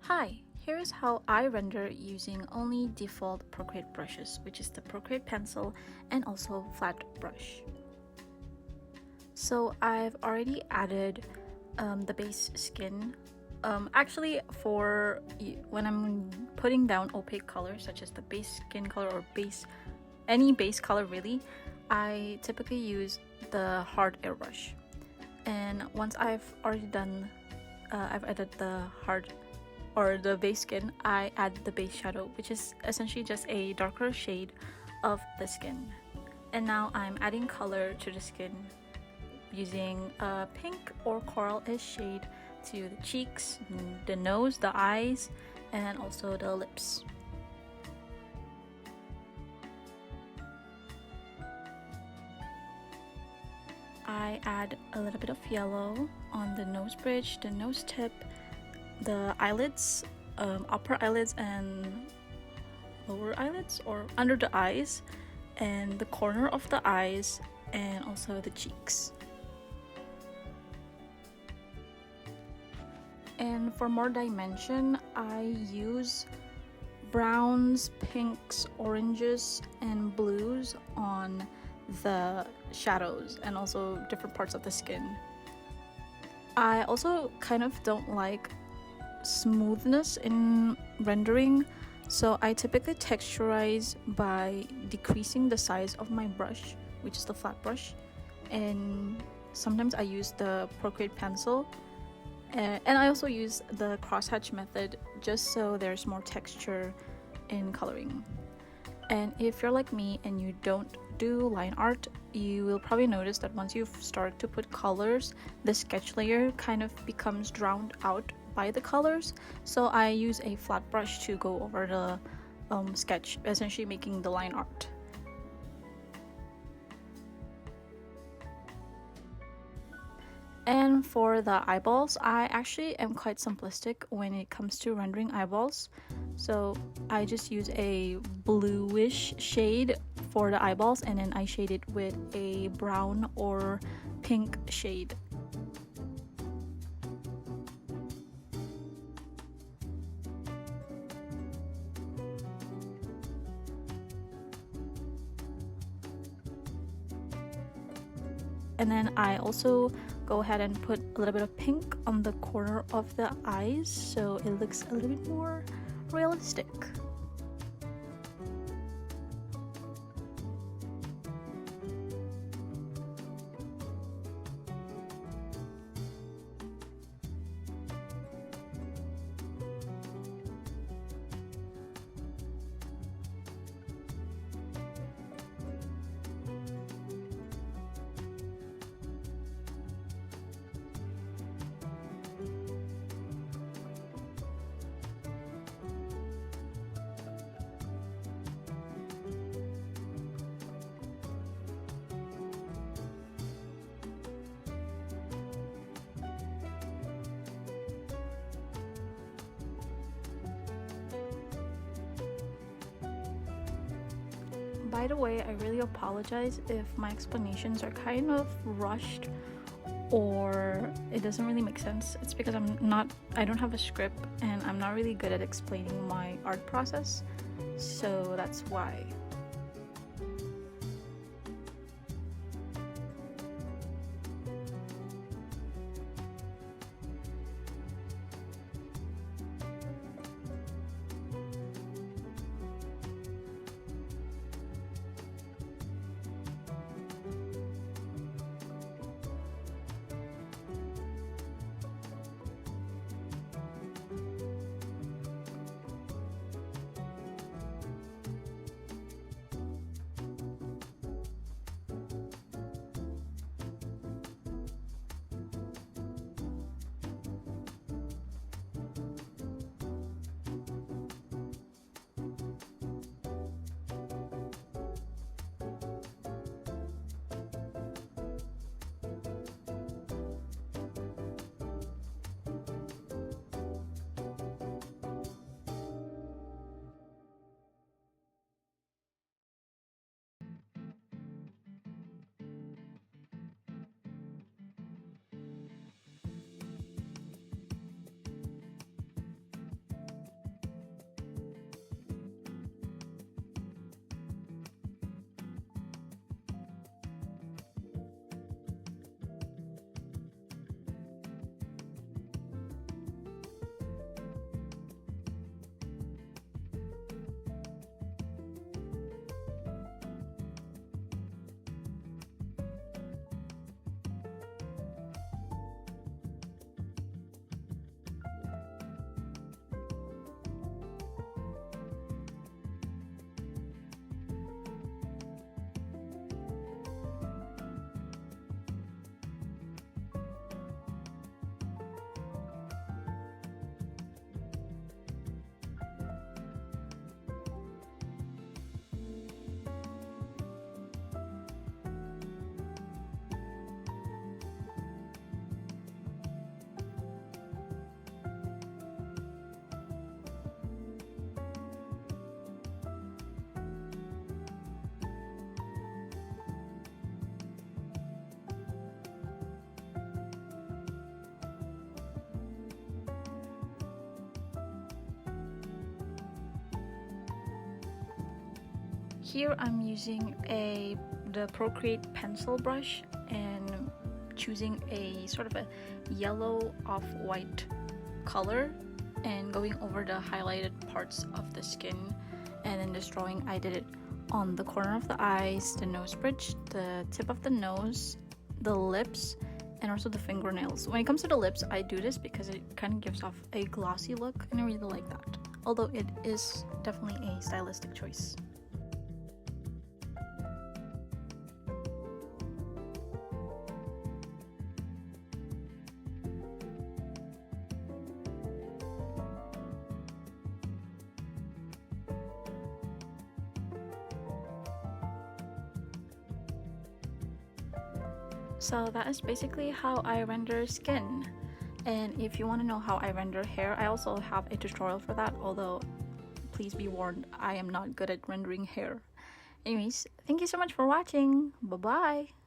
Hi, here is how I render using only default Procreate brushes, which is the Procreate pencil and also flat brush. So I've already added the base skin. Actually, for when I'm putting down opaque colors such as the base skin color or any base color really, I typically use the hard airbrush. And once I've already done, I've added the base skin, I add the base shadow, which is essentially just a darker shade of the skin. And now I'm adding color to the skin using a pink or coral-ish shade to the cheeks, the nose, the eyes, and also the lips. I add a little bit of yellow on the nose bridge, the nose tip, the eyelids, upper eyelids and lower eyelids, or under the eyes, and the corner of the eyes, and also the cheeks. And for more dimension, I use browns, pinks, oranges, and blues on the shadows and also different parts of the skin. I also kind of don't like smoothness in rendering, so I typically texturize by decreasing the size of my brush, which is the flat brush, and sometimes I use the Procreate pencil, and I also use the crosshatch method just so there's more texture in coloring. And if you're like me and you don't do line art, you will probably notice that once you start to put colors, the sketch layer kind of becomes drowned out by the colors. So I use a flat brush to go over the sketch, essentially making the line art. And for the eyeballs, I actually am quite simplistic when it comes to rendering eyeballs. So I just use a bluish shade for the eyeballs, and then I shade it with a brown or pink shade. And then I also go ahead and put a little bit of pink on the corner of the eyes so it looks a little bit more realistic. By the way, I really apologize if my explanations are kind of rushed or it doesn't really make sense. It's because I don't have a script and I'm not really good at explaining my art process, so that's why. here I'm using the Procreate pencil brush and choosing a sort of a yellow off-white color and going over the highlighted parts of the skin. And in this drawing I did it on the corner of the eyes, the nose bridge, the tip of the nose, the lips, and also the fingernails. When it comes to the lips, I do this because it kind of gives off a glossy look and I really like that, although it is definitely a stylistic choice. So that is basically how I render skin. And if you want to know how I render hair, I also have a tutorial for that, although please be warned, I am not good at rendering hair. Anyways, thank you so much for watching. Bye bye.